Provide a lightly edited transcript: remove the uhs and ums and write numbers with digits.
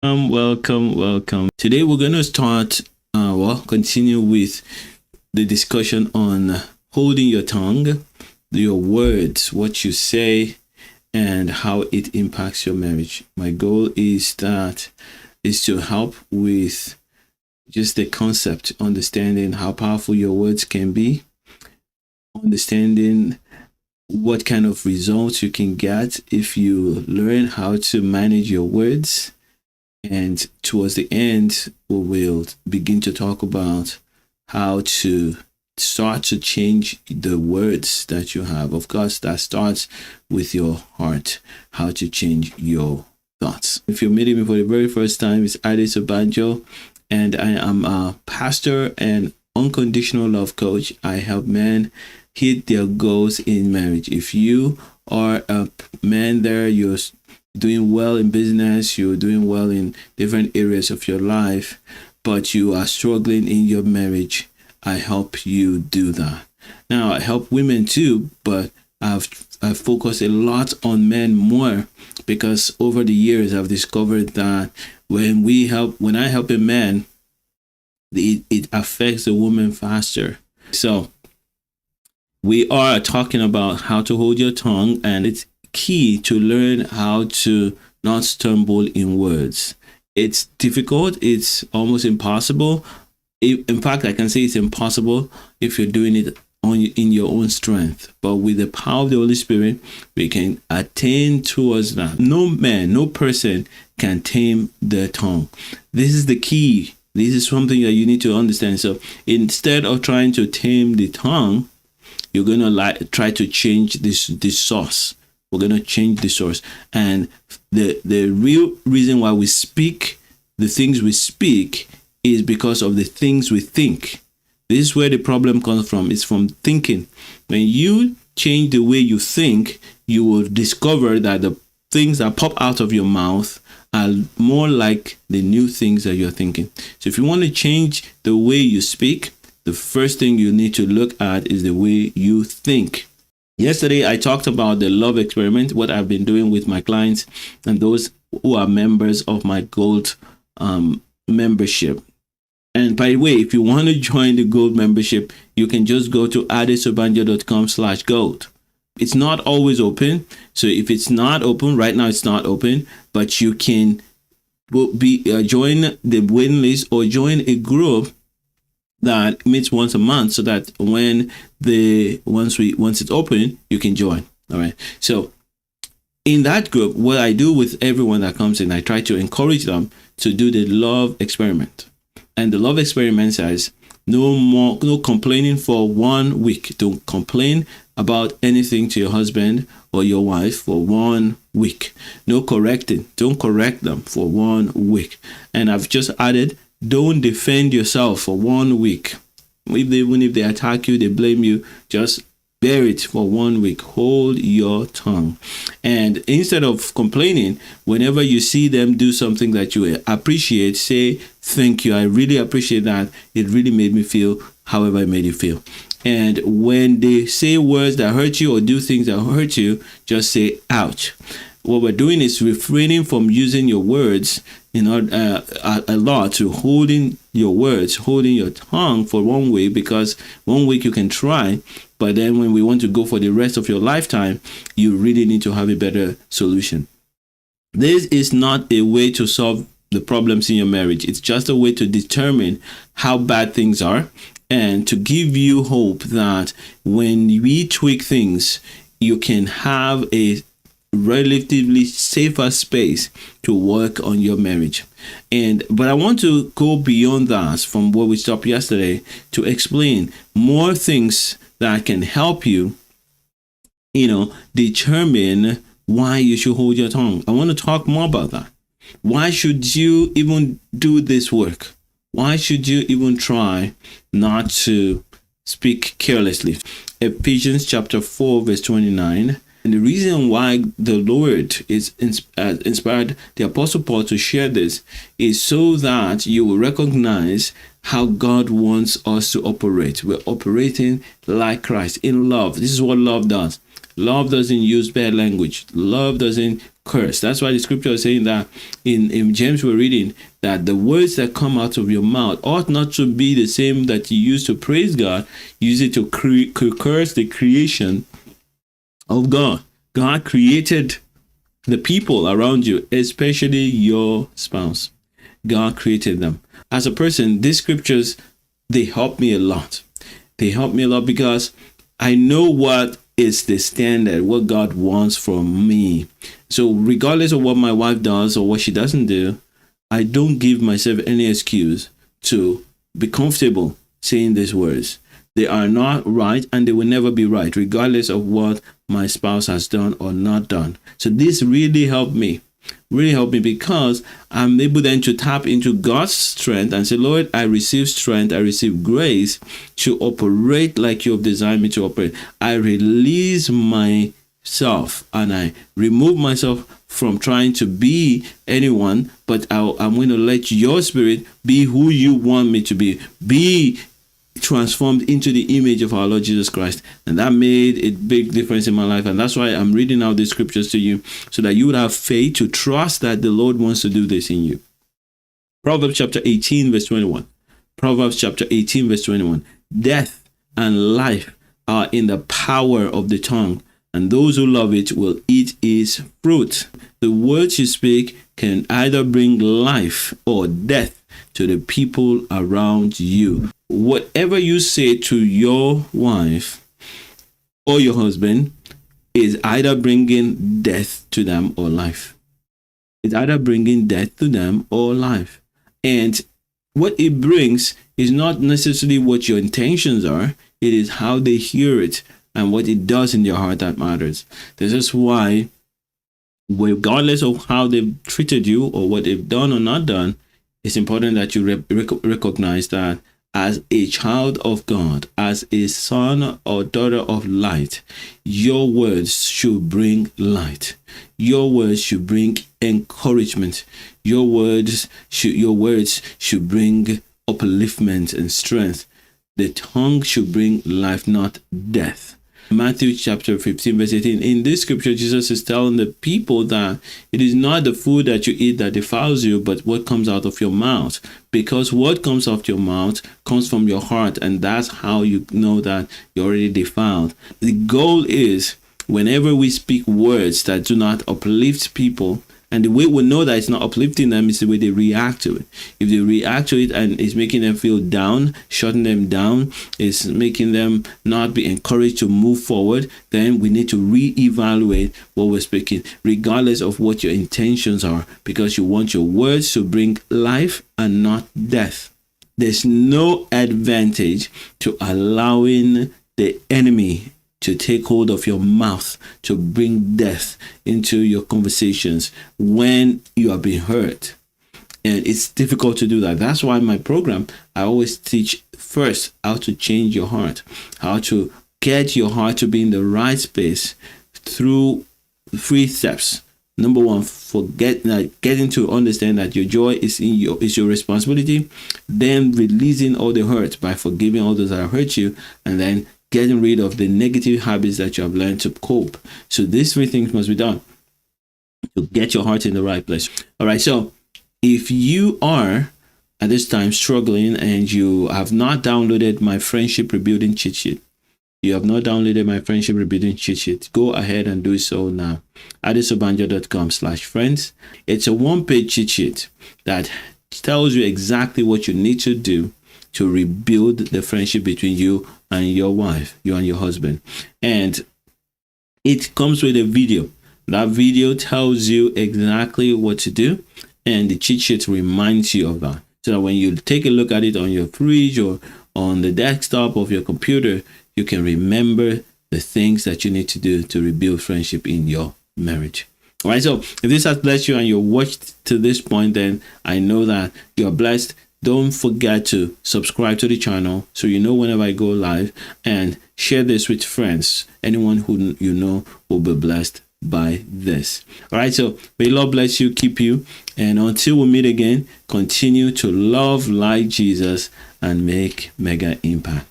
Welcome. Today we're going to continue with the discussion on holding your tongue, your words, what you say, and how it impacts your marriage. My goal is to help with just the concept, understanding how powerful your words can be, understanding what kind of results you can get if you learn how to manage your words. And towards the end, we will begin to talk about how to start to change the words that you have. Of course, that starts with your heart, how to change your thoughts. If you're meeting me for the very first time, it's Ade Banjo, and I am a pastor and unconditional love coach. I help men hit their goals in marriage. If you are a man there, you're doing well in business, you're doing well in different areas of your life, but you are struggling in your marriage, I help you do that. Now, I help women too, but I've focused a lot on men more because over the years I've discovered that when I help a man, it affects the woman faster. So we are talking about how to hold your tongue, and it's key to learn how to not stumble in words. It's difficult. It's almost impossible. In fact, I can say it's impossible if you're doing it in your own strength. But with the power of the Holy Spirit, we can attain towards that. No man, no person can tame their tongue. This is the key. This is something that you need to understand. So instead of trying to tame the tongue, you're going to try to change this source. We're going to change the source. And the real reason why we speak the things we speak is because of the things we think. This is where the problem comes from. It's from thinking. When you change the way you think, you will discover that the things that pop out of your mouth are more like the new things that you're thinking. So if you want to change the way you speak, the first thing you need to look at is the way you think. Yesterday, I talked about the love experiment, what I've been doing with my clients and those who are members of my gold membership. And by the way, if you want to join the gold membership, you can just go to adesobanjo.com/gold. It's not always open. So if it's not open, right now it's not open, but you can join the waiting list or join a group that meets once a month, so that once it's open, you can join. All right. So in that group, what I do with everyone that comes in, I try to encourage them to do the love experiment. And the love experiment says no complaining for 1 week. Don't complain about anything to your husband or your wife for 1 week. No correcting. Don't correct them for 1 week. And I've just added, don't defend yourself for 1 week. Even if they attack you, they blame you, just bear it for 1 week. Hold your tongue. And instead of complaining, whenever you see them do something that you appreciate, say, thank you. I really appreciate that. It really made me feel however it made you feel. And when they say words that hurt you or do things that hurt you, just say, ouch. What we're doing is refraining from using your words a lot, to holding your words, holding your tongue for 1 week, because 1 week you can try, but then when we want to go for the rest of your lifetime, you really need to have a better solution. This is not a way to solve the problems in your marriage. It's just a way to determine how bad things are and to give you hope that when we tweak things, you can have a relatively safer space to work on your marriage. But I want to go beyond that from where we stopped yesterday to explain more things that can help you, determine why you should hold your tongue. I want to talk more about that. Why should you even do this work? Why should you even try not to speak carelessly? Ephesians chapter 4 verse 29. And the reason why the Lord is inspired the Apostle Paul to share this is so that you will recognize how God wants us to operate. We're operating like Christ in love. This is what love does. Love doesn't use bad language. Love doesn't curse. That's why the scripture is saying that in James we're reading that the words that come out of your mouth ought not to be the same that you use to praise God. Use it to curse the creation of God. God created the people around you, especially your spouse. God created them. As a person, these scriptures, they help me a lot. They help me a lot because I know what is the standard, what God wants from me. So regardless of what my wife does or what she doesn't do, I don't give myself any excuse to be comfortable saying these words. They are not right and they will never be right, regardless of what my spouse has done or not done. So this really helped me. Because I'm able then to tap into God's strength and say, Lord, I receive strength, I receive grace to operate like you have designed me to operate. I release myself and I remove myself from trying to be anyone, but I'm going to let your spirit be who you want me to be. Be transformed into the image of our Lord Jesus Christ. And that made a big difference in my life. And that's why I'm reading out these scriptures to you, so that you would have faith to trust that the Lord wants to do this in you. Proverbs chapter 18 verse 21. Proverbs chapter 18 verse 21. Death and life are in the power of the tongue, and those who love it will eat its fruit. The words you speak can either bring life or death to the people around you. Whatever you say to your wife or your husband is either bringing death to them or life. It's either bringing death to them or life. And what it brings is not necessarily what your intentions are. It is how they hear it and what it does in their heart that matters. This is why, regardless of how they've treated you or what they've done or not done, it's important that you recognize that as a child of God, as a son or daughter of light, your words should bring light. Your words should bring encouragement. Your words should bring upliftment and strength. The tongue should bring life, not death. Matthew chapter 15 verse 18. In this scripture, Jesus is telling the people that it is not the food that you eat that defiles you, but what comes out of your mouth. Because what comes out of your mouth comes from your heart, and that's how you know that you're already defiled. The goal is, whenever we speak words that do not uplift people, and the way we know that it's not uplifting them is the way they react to it. If they react to it and it's making them feel down, shutting them down, it's making them not be encouraged to move forward, then we need to reevaluate what we're speaking, regardless of what your intentions are, because you want your words to bring life and not death. There's no advantage to allowing the enemy to take hold of your mouth, to bring death into your conversations when you are being hurt. And it's difficult to do that. That's why in my program, I always teach first how to change your heart, how to get your heart to be in the right space through 3 steps. Number 1, getting to understand that your joy is your responsibility, then releasing all the hurt by forgiving all those that have hurt you, and then getting rid of the negative habits that you have learned to cope. So these 3 things must be done to get your heart in the right place. All right. So if you are at this time struggling and you have not downloaded my friendship rebuilding cheat sheet, go ahead and do so now. adesobanjo.com/friends. It's a 1-page cheat sheet that tells you exactly what you need to do to rebuild the friendship between you and your wife, you and your husband. And it comes with a video. That video tells you exactly what to do, and the cheat sheet reminds you of that. So that when you take a look at it on your fridge or on the desktop of your computer, you can remember the things that you need to do to rebuild friendship in your marriage. All right, so if this has blessed you and you watched to this point, then I know that you're blessed. Don't forget to subscribe to the channel so you know whenever I go live, and share this with friends. Anyone who you know will be blessed by this. All right, so may Lord bless you, keep you, and until we meet again, continue to love like Jesus and make mega impact.